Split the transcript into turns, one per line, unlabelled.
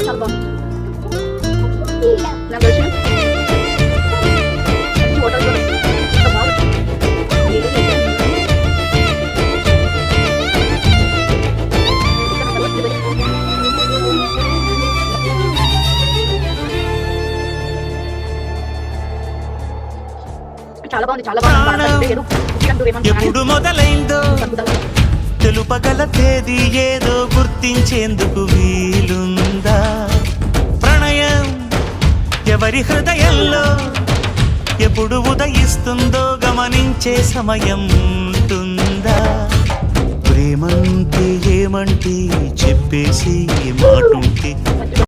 చాలా బాగుంది. నాకు తెలిసి ఈ హోటల్లో ఎంత బాగుంది. చాలా బాగుంది, చాలా బాగుంది.
ఎప్పుడు మొదలైందో తెలుపగల తేదీ ఏదో గుర్తించేందుకు వీలుందా? ప్రణయం ఎవరి హృదయంలో ఎప్పుడు ఉదయిస్తుందో గమనించే సమయం ఉంటుందా? ప్రేమంటే ఏమంటే చెప్పేసి మాటుంటే